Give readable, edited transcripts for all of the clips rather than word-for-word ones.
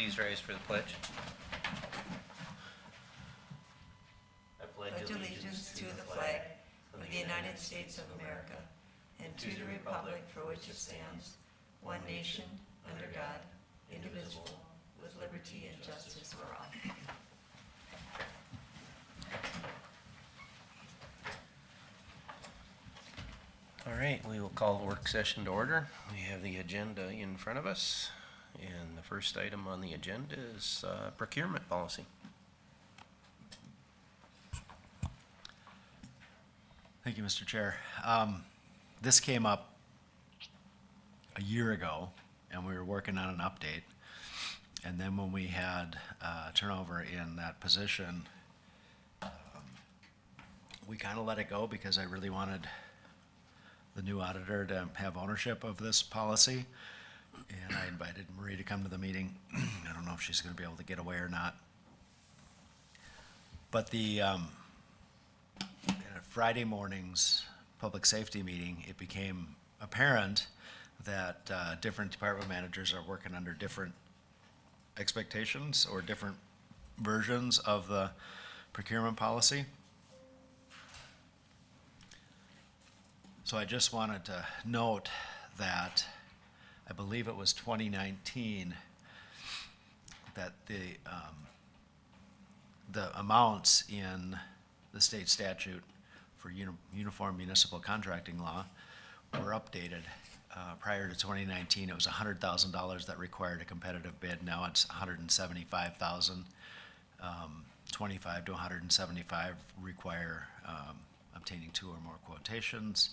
please rise for the pledge. I Pledge allegiance to the flag of the United States of America and to the republic for which it stands, one nation, under God, indivisible, with liberty and justice for all. All right, we will call the work session to order. We have the agenda in front of us, and the first item on the agenda is procurement policy. Thank you, Mr. Chair. This came up a year ago, and we were working on an update. And then when we had turnover in that position, we kind of let it go because I really wanted the new auditor to have ownership of this policy. And I invited Marie to come to the meeting. I don't know if she's going to be able to get away or not. But the Friday morning's public safety meeting, it became apparent that different department managers are working under different expectations or different versions of the procurement policy. So I just wanted to note that I believe it was 2019 that the amounts in the state statute for uniform municipal contracting law were updated. Prior to 2019, it was $100,000 that required a competitive bid. Now it's $175,000. 25 to 175 require obtaining 2 or more quotations,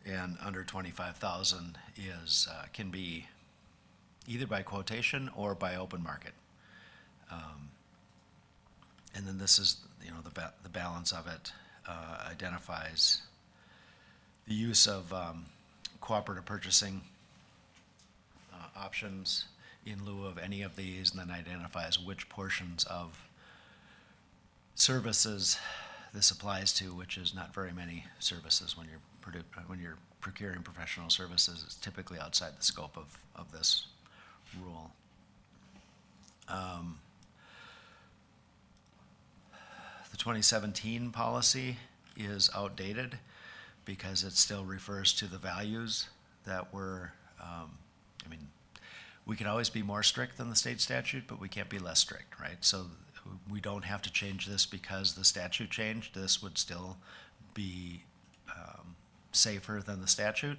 and under 25,000 is can be either by quotation or by open market. And then this is, the balance of it identifies the use of cooperative purchasing options in lieu of any of these, and then identifies which portions of services this applies to, which is not very many services when you're procuring professional services. It's typically outside the scope of this rule. The 2017 policy is outdated because it still refers to the values that were, we can always be more strict than the state statute, but we can't be less strict, right? So we don't have to change this because the statute changed. This would still be safer than the statute.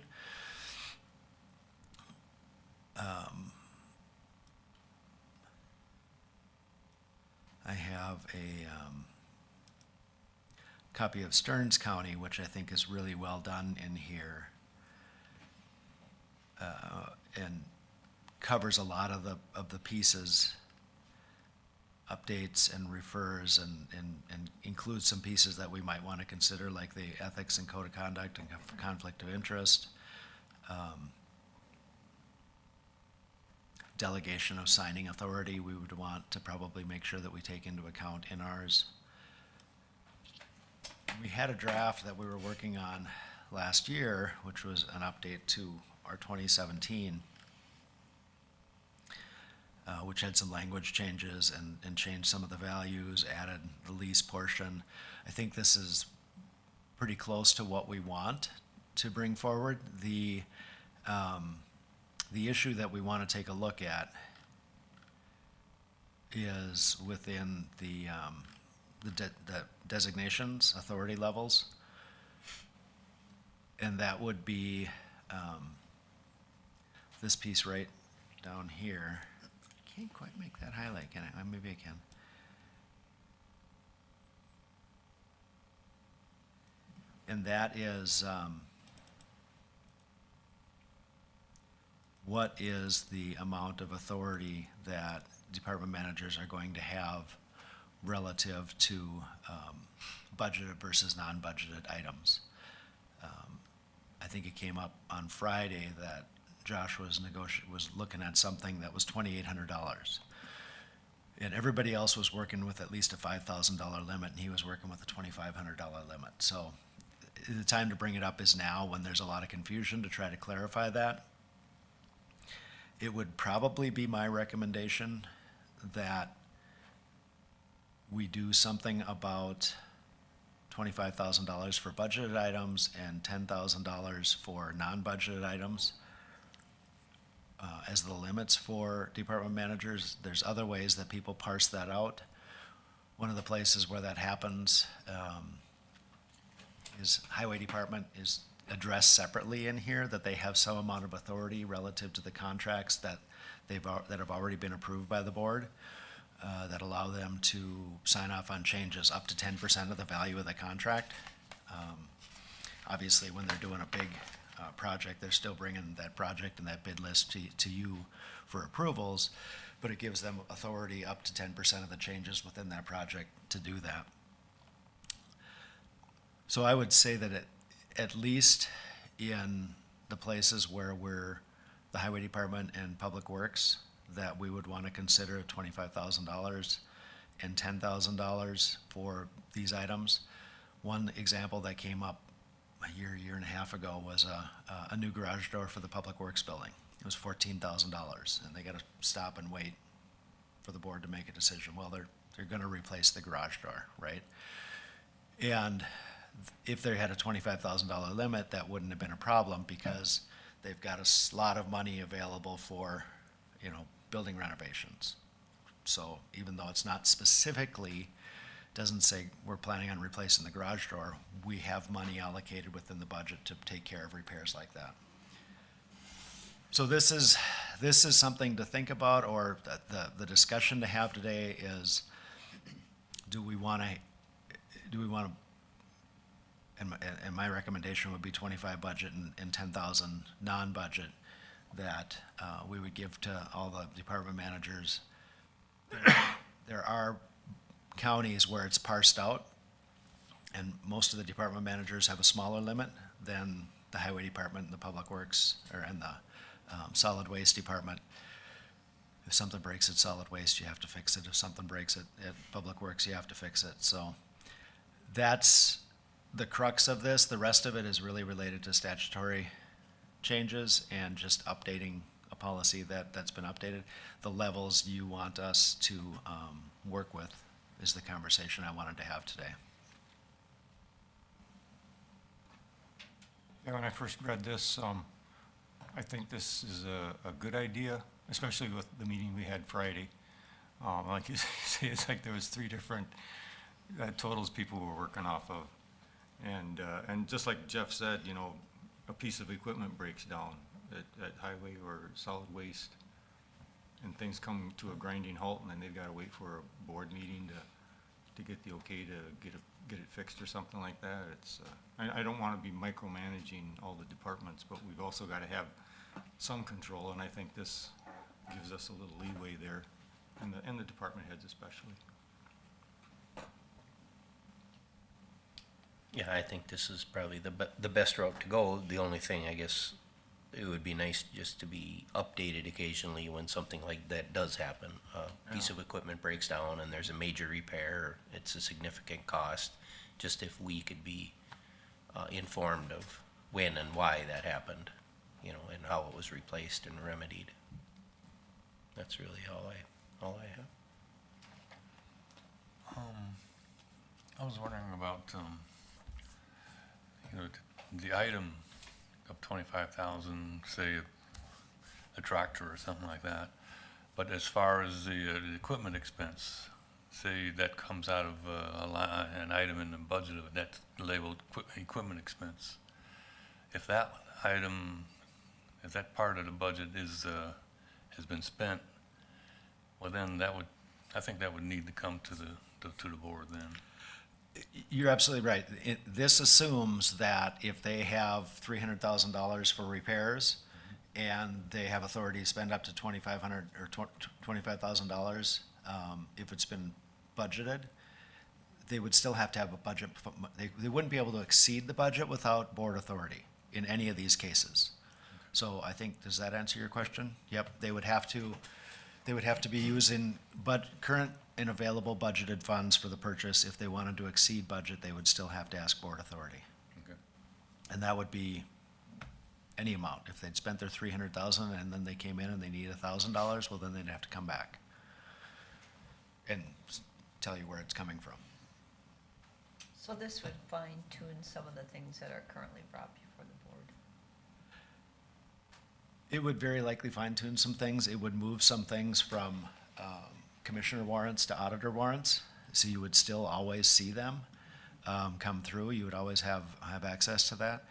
I have a copy of Stearns County, which I think is really well done in here, and covers a lot of the pieces, updates and refers, and includes some pieces that we might want to consider, like the ethics and code of conduct and conflict of interest, delegation of signing authority. We would want to probably make sure that we take into account in ours. We had a draft that we were working on last year, which was an update to our 2017, which had some language changes and changed some of the values, added the lease portion. I think this is pretty close to what we want to bring forward. The issue that we want to take a look at is within the designations, authority levels, and that would be this piece right down here. I can't quite make that highlight, can I? Maybe I can. And that is what is the amount of authority that department managers are going to have relative to budgeted versus non-budgeted items. I think it came up on Friday that Josh was looking at something that was $2,800. And everybody else was working with at least a $5,000 limit, and he was working with a $2,500 limit. So the time to bring it up is now, when there's a lot of confusion, to try to clarify that. It would probably be my recommendation that we do something about $25,000 for budgeted items and $10,000 for non-budgeted items as the limits for department managers. There's other ways that people parse that out. One of the places where that happens is Highway Department is addressed separately in here, that they have some amount of authority relative to the contracts that that have already been approved by the board, that allow them to sign off on changes up to 10% of the value of the contract. Obviously, when they're doing a big project, they're still bringing that project and that bid list to you for approvals, but it gives them authority up to 10% of the changes within that project to do that. So I would say that at least in the places where we're the Highway Department and Public Works, that we would want to consider $25,000 and $10,000 for these items. One example that came up a year and a half ago was a new garage door for the Public Works building. It was $14,000, and they got to stop and wait for the board to make a decision. Well, they're going to replace the garage door, right? And if they had a $25,000 limit, that wouldn't have been a problem, because they've got a lot of money available for, building renovations. So even though it's not specifically, doesn't say we're planning on replacing the garage door, we have money allocated within the budget to take care of repairs like that. So this is something to think about, or the discussion to have today is, do we want to, and my recommendation would be 25 budget and 10,000 non-budget, that we would give to all the department managers. There are counties where it's parsed out, and most of the department managers have a smaller limit than the Highway Department and the Public Works, and the Solid Waste Department. If something breaks at Solid Waste, you have to fix it. If something breaks at Public Works, you have to fix it. So that's the crux of this. The rest of it is really related to statutory changes and just updating a policy that's been updated. The levels you want us to work with is the conversation I wanted to have today. Yeah, when I first read this, I think this is a good idea, especially with the meeting we had Friday. Like you say, it's like there was 3 different totals people were working off of. And just like Jeff said, a piece of equipment breaks down at Highway or Solid Waste, and things come to a grinding halt, and then they've got to wait for a board meeting to get the okay to get it fixed or something like that. It's I don't want to be micromanaging all the departments, but we've also got to have some control, and I think this gives us a little leeway there, and the department heads especially. Yeah, I think this is probably the best route to go. The only thing, I guess, it would be nice just to be updated occasionally when something like that does happen. A piece of equipment breaks down and there's a major repair, it's a significant cost. Just if we could be informed of when and why that happened, and how it was replaced and remedied. That's really all I have. I was wondering about, the item of 25,000, say a tractor or something like that. But as far as the equipment expense, say that comes out of an item in the budget of that's labeled equipment expense. If that item, if that part of the budget has been spent, well then I think that would need to come to the board then. You're absolutely right. This assumes that if they have $300,000 for repairs, and they have authority to spend up to $2,500 or $25,000, if it's been budgeted, they would still have to have a budget. They wouldn't be able to exceed the budget without board authority in any of these cases. So I think, does that answer your question? Yep, they would have to be using current and available budgeted funds for the purchase. If they wanted to exceed budget, they would still have to ask board authority. Okay. And that would be any amount. If they'd spent their $300,000 and then they came in and they need $1,000, well, then they'd have to come back. and tell you where it's coming from. So this would fine tune some of the things that are currently brought before the board. It would very likely fine tune some things. It would move some things from commissioner warrants to auditor warrants. So you would still always see them come through. You would always have access to that.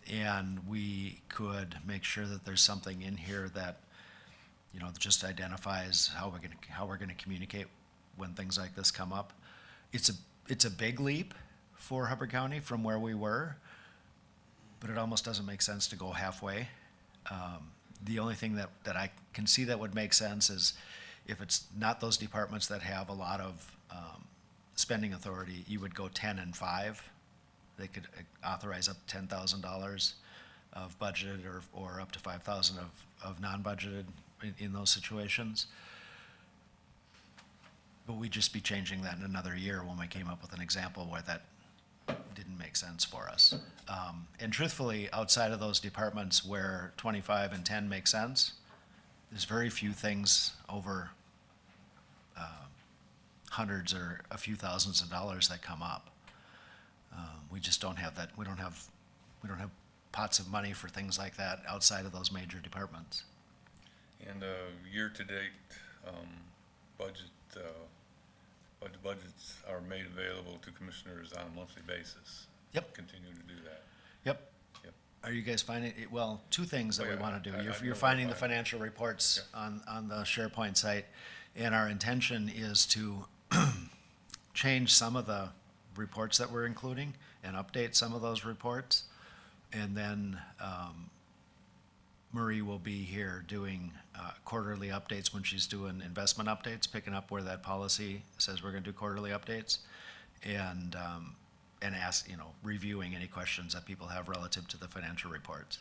And we could make sure that there's something in here that, you know, just identifies how we're gonna communicate when things like this come up. It's a big leap for Hubbard County from where we were, but it almost doesn't make sense to go halfway. The only thing that I can see that would make sense is if it's not those departments that have a lot of spending authority, you would go 10 and 5. They could authorize up to $10,000 of budgeted or up to 5,000 of non-budgeted in those situations. But we'd just be changing that in another year when we came up with an example where that didn't make sense for us. And truthfully, outside of those departments where 25 and 10 make sense, there's very few things over hundreds or a few thousands of dollars that come up. We just don't have that. We don't have pots of money for things like that outside of those major departments. And year-to-date budget, budgets are made available to commissioners on a monthly basis. Yep. Continue to do that. Yep. Yep. Are you guys finding it, well, two things that Oh, we yeah, want to do. I know You're we're finding the fine. financial reports on the SharePoint site, and our intention is to change some of the reports that we're including and update some of those reports. And then Marie will be here doing quarterly updates when she's doing investment updates, picking up where that policy says we're gonna do quarterly updates. And ask, reviewing any questions that people have relative to the financial reports.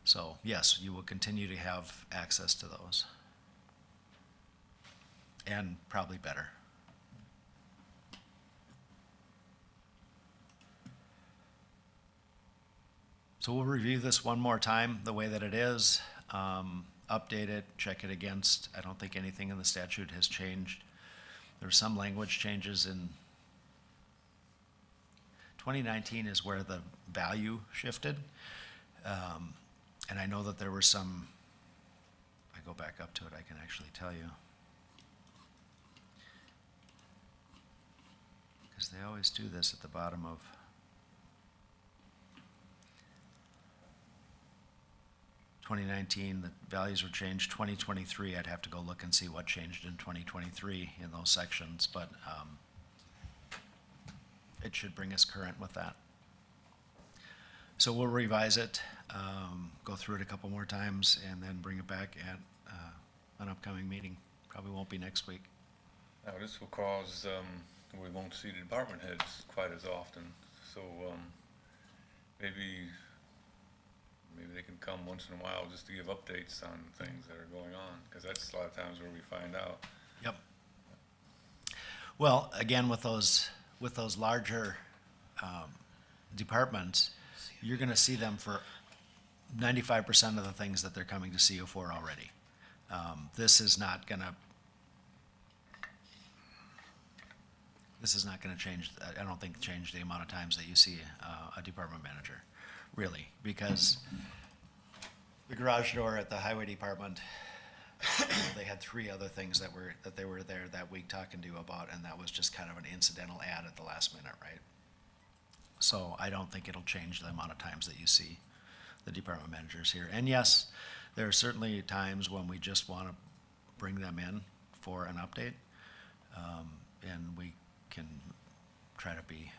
So yes, you will continue to have access to those. And probably better. So we'll review this one more time, the way that it is, update it, check it against, I don't think anything in the statute has changed. There's some language changes in 2019 is where the value shifted. And I know that there were some, if I go back up to it, I can actually tell you. Because they always do this at the bottom of. The values were changed. 2023, I'd have to go look and see what changed in 2023 in those sections, but it should bring us current with that. So we'll revise it, go through it a couple more times, and then bring it back at an upcoming meeting. Probably won't be next week. Now, this will cause, we won't see the department heads quite as often, so maybe they can come once in a while just to give updates on things that are going on, because that's a lot of times where we find out. Yep. Well, again, with those larger departments, you're gonna see them for 95% of the things that they're coming to see you for already. This is not gonna change, I don't think, change the amount of times that you see a department manager, really, because the garage door at the highway department, they had 3 other things that they were there that week talking to you about, and that was just kind of an incidental ad at the last minute, right? So I don't think it'll change the amount of times that you see the department managers here. And yes, there are certainly times when we just want to bring them in for an update, and we can try to be,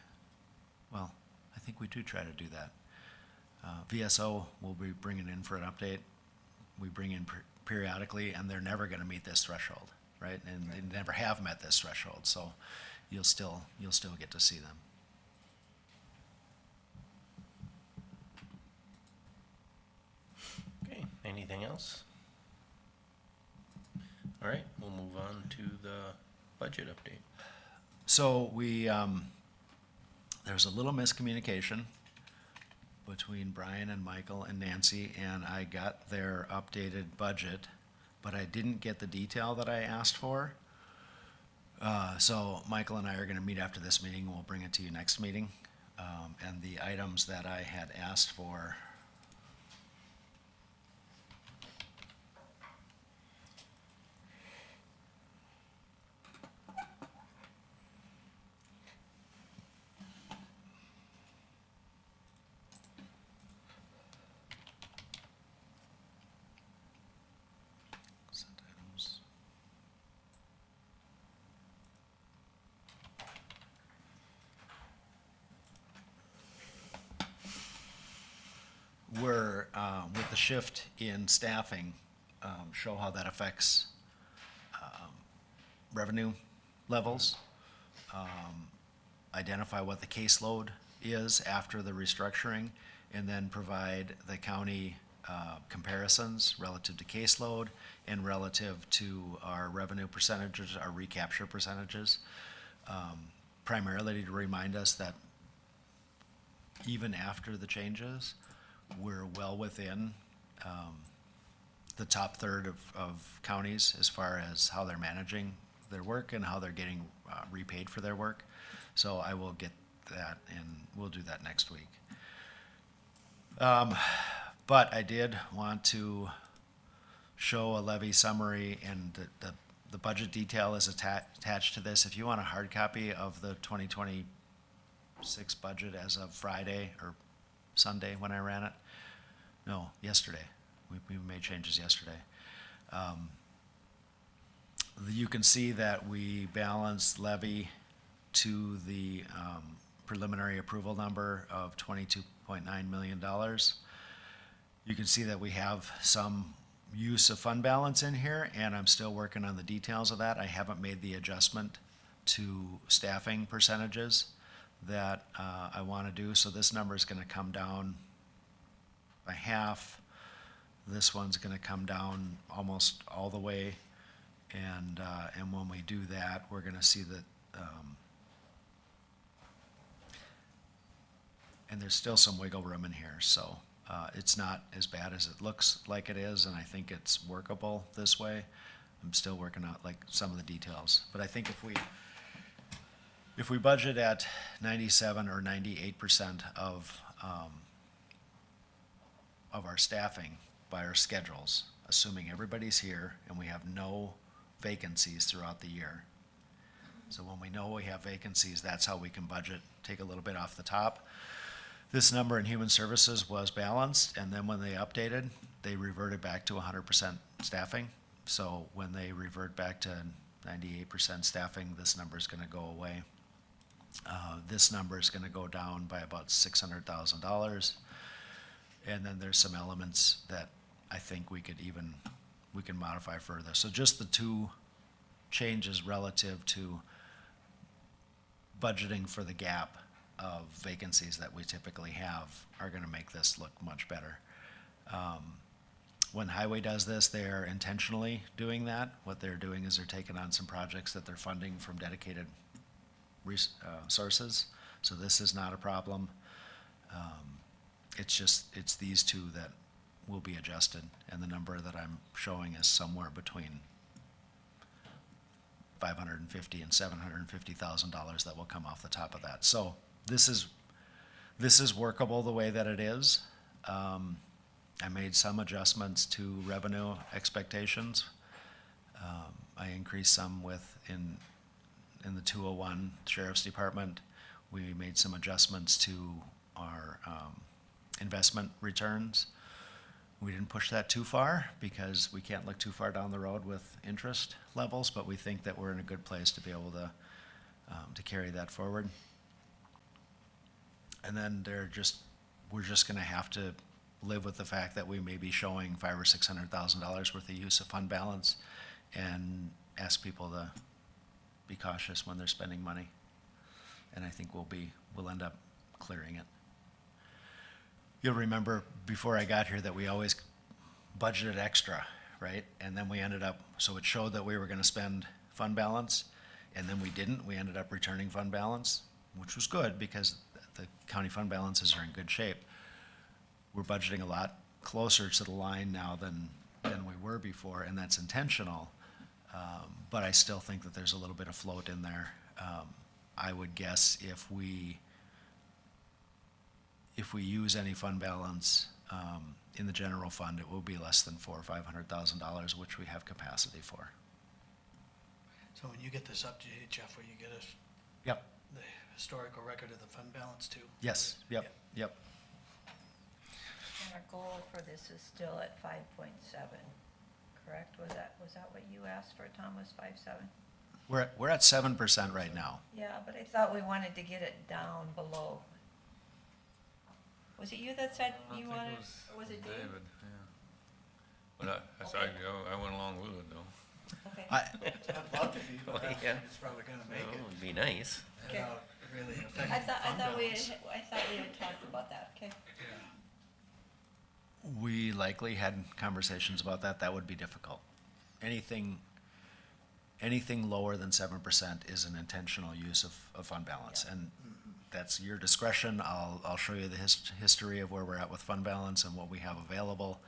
well, I think we do try to do that. VSO will be bringing in for an update. We bring in periodically, and they're never going to meet this threshold, right? And they never have met this threshold, so you'll still get to see them. Okay, anything else? All right, we'll move on to the budget update. So there's a little miscommunication between Brian and Michael and Nancy, and I got their updated budget, but I didn't get the detail that I asked for. So Michael and I are gonna meet after this meeting, we'll bring it to you next meeting. And the items that I had asked for. Consent items. We're, with the shift in staffing, show how that affects revenue levels, identify what the caseload is after the restructuring, and then provide the county comparisons relative to caseload and relative to our revenue percentages, our recapture percentages, primarily to remind us that even after the changes, we're well within the top third of counties as far as how they're managing their work and how they're getting repaid for their work. So I will get that, and we'll do that next week. But I did want to show a levy summary, and the budget detail is attached to this. If you want a hard copy of the 2026 budget as of Friday or Sunday when I ran it, no, yesterday. We made changes yesterday. You can see that we balanced levy to the preliminary approval number of $22.9 million. You can see that we have some use of fund balance in here, and I'm still working on the details of that. I haven't made the adjustment to staffing percentages that I want to do, so this number is going to come down by half. This one's going to come down almost all the way, and when we do that, we're going to see that, and there's still some wiggle room in here, so it's not as bad as it looks like it is, and I think it's workable this way. I'm still working out like some of the details, but I think if we budget at 97 or 98% of our staffing by our schedules, assuming everybody's here and we have no vacancies throughout the year. So when we know we have vacancies, that's how we can budget, take a little bit off the top. This number in human services was balanced, and then when they updated, they reverted back to 100% staffing. So when they revert back to 98% staffing, this number is going to go away. This number is going to go down by about $600,000. And then there's some elements that I think we can modify further. So just the two changes relative to budgeting for the gap of vacancies that we typically have are going to make this look much better. When Highway does this, they are intentionally doing that. What they're doing is they're taking on some projects that they're funding from dedicated sources. So this is not a problem. It's these two that will be adjusted, and the number that I'm showing is somewhere between $550,000 and $750,000 that will come off the top of that. So this is workable the way that it is. I made some adjustments to revenue expectations. I increased some in the 201 Sheriff's Department. We made some adjustments to our investment returns. We didn't push that too far because we can't look too far down the road with interest levels, but we think that we're in a good place to be able to carry that forward. And then we're just gonna have to live with the fact that we may be showing $500,000 or $600,000 worth of use of fund balance, and ask people to be cautious when they're spending money. And I think we'll end up clearing it. You'll remember before I got here that we always budgeted extra, right? And then we ended up, so it showed that we were gonna spend fund balance, and then we didn't. We ended up returning fund balance, which was good because the county fund balances are in good shape. We're budgeting a lot closer to the line now than we were before, and that's intentional. But I still think that there's a little bit of float in there. I would guess if we use any fund balance, in the general fund, it will be less than $400,000 or $500,000, which we have capacity for. So when you get this updated, Jeff, will you get us Yep. the historical record of the fund balance too? Yes, yep, yep. And our goal for this is still at 5.7, correct? Was that what you asked for, Tom, was 5.7? We're at 7% right now. Yeah, but I thought we wanted to get it down below. Was it you that said you wanted, or was it Dave? David, yeah. But I went along with it though. Okay. I'd love to be, but Yeah. it's probably gonna Well, make it it would be nice. Okay. without really affecting I thought fund we balance. had talked about that, okay? Yeah. We likely had conversations about that. That would be difficult. Anything lower than 7% is an intentional use of fund balance. And that's your discretion. I'll show you the history of where we're at with fund balance and what we have available.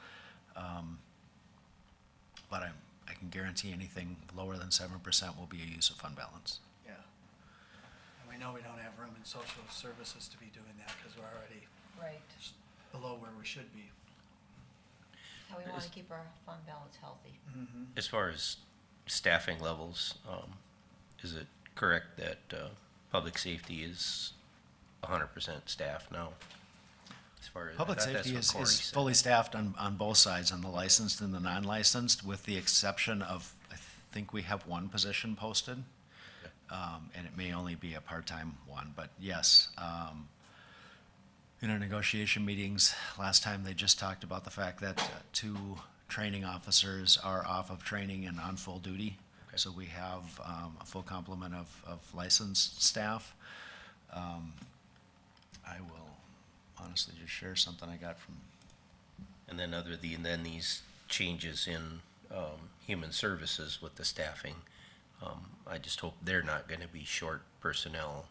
But I can guarantee anything lower than 7% will be a use of fund balance. Yeah. And we know we don't have room in social services to be doing that because we're already Right. below where we should be. And we want to keep our fund balance healthy. As far as staffing levels, is it correct that public safety is 100% staffed now? As far as Public I thought that's safety what is Corey said. fully staffed on both sides, on the licensed and the non-licensed, with the exception of, I think we have one position posted. And it may only be a part-time one, but yes. In our negotiation meetings, last time they just talked about the fact that two training officers are off of training and on full duty. Okay. So we have a full complement of licensed staff. I will honestly just share something I got from, And then then these changes in human services with the staffing, I just hope they're not gonna be short personnel,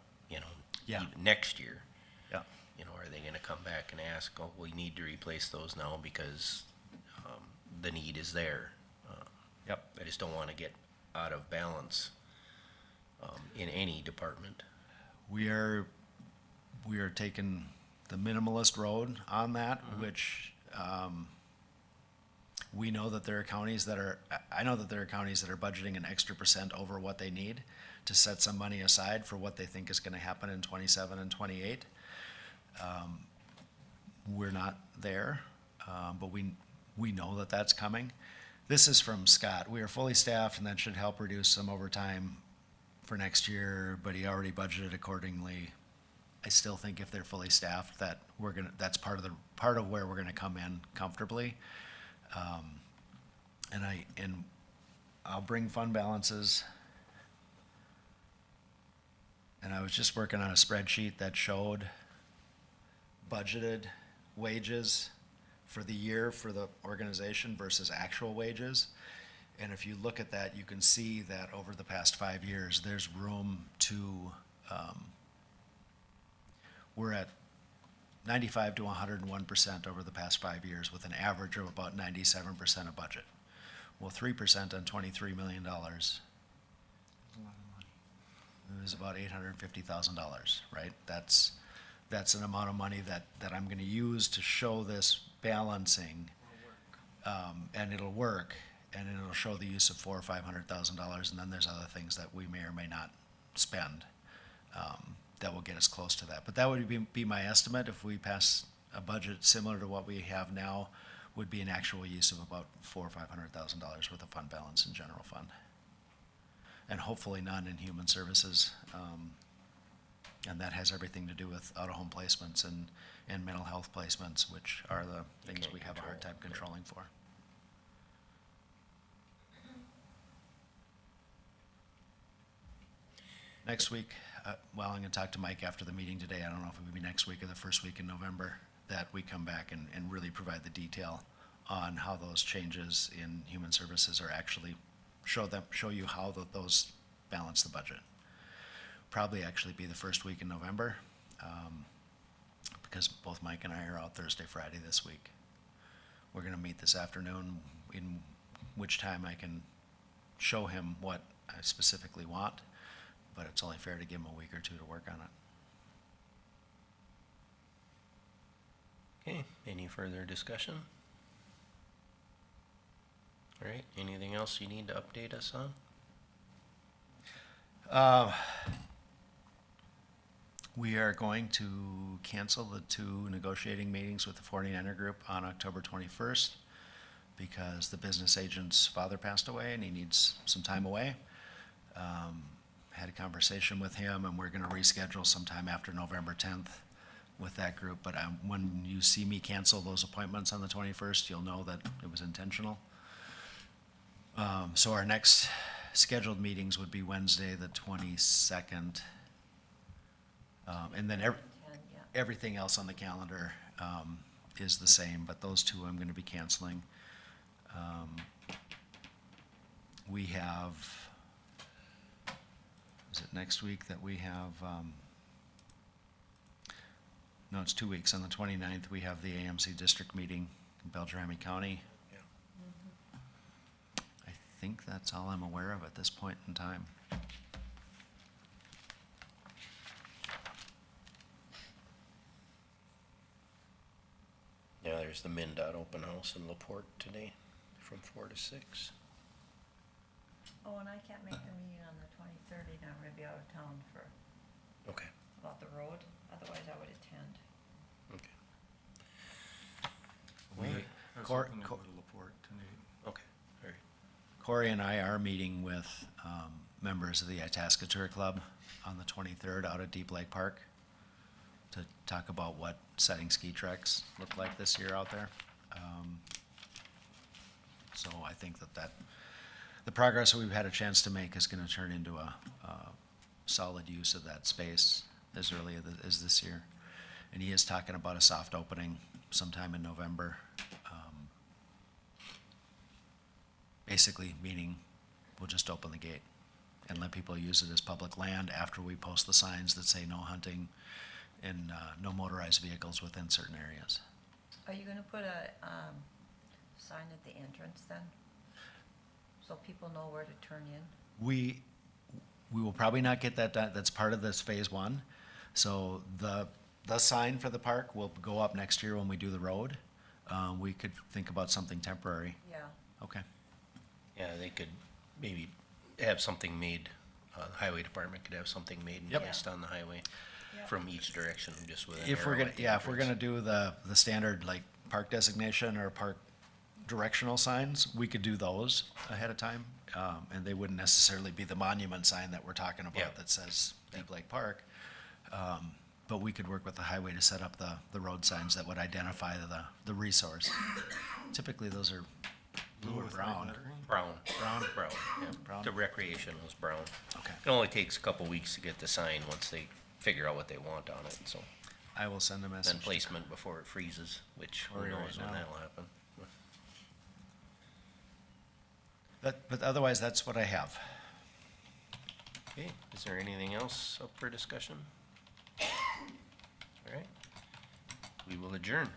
Yeah. even next year. yeah. You know, are they gonna come back and ask, oh, we need to replace those now because the need is there? Yep. I just don't wanna get out of balance in any department. We are taking the minimalist road on that, which, we know that there are counties that are, I know that there are counties that are budgeting an extra % over what they need to set some money aside for what they think is gonna happen in 27 and 28. We're not there, but we know that that's coming. This is from Scott. We are fully staffed, and that should help reduce some overtime for next year, but he already budgeted accordingly. I still think if they're fully staffed, that that's part of where we're gonna come in comfortably. And I'll bring fund balances. And I was just working on a spreadsheet that showed budgeted wages for the year for the organization versus actual wages. And if you look at that, you can see that over the past 5 years, there's room to, we're at 95 to 101% over the past 5 years, with an average of about 97% of budget. Well, 3% on $23 million is about $850,000, right? That's an amount of money that I'm gonna use to show this balancing, and it'll work, and it'll show the use of $400,000 or $500,000, and then there's other things that we may or may not spend, that will get us close to that. But that would be my estimate, if we pass a budget similar to what we have now, would be an actual use of about $400,000 or $500,000 worth of fund balance in general fund. And hopefully none in human services, and that has everything to do with out-of-home placements and mental health placements, which are the things can't we have a hard control, time yeah. controlling for. Next week, well, I'm gonna talk to Mike after the meeting today. I don't know if it would be next week or the first week in November, that we come back and really provide the detail on how those changes in human services are actually, show you how those balance the budget. Probably actually be the first week in November, because both Mike and I are out Thursday, Friday this week. We're gonna meet this afternoon, in which time I can show him what I specifically want, but it's only fair to give him a week or two to work on it. Okay, any further discussion? All right, anything else you need to update us on? We are going to cancel the 2 negotiating meetings with the 49er group on October 21st because the business agent's father passed away and he needs some time away. Had a conversation with him, and we're gonna reschedule sometime after November 10th with that group. But when you see me cancel those appointments on the 21st, you'll know that it was intentional. So our next scheduled meetings would be Wednesday, the 22nd. And then 10, yeah. everything else on the calendar is the same, but those 2 I'm gonna be canceling. We have, is it next week that we have, no, it's 2 weeks. On the 29th, we have the AMC district meeting in Beltrami County. I think that's all I'm aware of at this point in time. Yeah, there's the MinDOT open house in LaPorte today from 4 to 6. Oh, and I can't make the meeting on the 23rd, and I'm gonna be out of town for, Okay, about the road, otherwise I would attend. okay. We- I was Cor- hoping to Cor- go to LaPorte tonight. Okay, all right. Corey and I are meeting with members of the Itasca Tour Club on the 23rd out at Deep Lake Park to talk about what setting ski treks look like this year out there. So I think that the progress that we've had a chance to make is going to turn into a solid use of that space as early as this year. And he is talking about a soft opening sometime in November. Basically meaning we'll just open the gate and let people use it as public land after we post the signs that say no hunting and no motorized vehicles within certain areas. Are you gonna put a, sign at the entrance then? So people know where to turn in? We will probably not get that done. That's part of this phase 1. So the sign for the park will go up next year when we do the road. We could think about something temporary. Yeah. Okay. Yeah, they could maybe have something made, the highway department could have something made and Yep. placed on the highway Yep. from each direction, just with an If we're arrow gonna, at the yeah, if we're gonna entrance. do the standard like park designation or park directional signs, we could do those ahead of time. And they wouldn't necessarily be the monument sign that we're talking Yeah. about that says Deep Lake Park. But we could work with the highway to set up the road signs that would identify the resource. Typically, those are blue or with red brown. lettering? Brown. Brown? Brown, yeah. Brown? The recreation was brown. Okay. It only takes a couple weeks to get the sign once they figure out what they want on it, so. I will send a Then message. placement before it freezes, which who Or right knows when now. that'll happen. But otherwise, that's what I have. Okay, is there anything else up for discussion? All right, we will adjourn.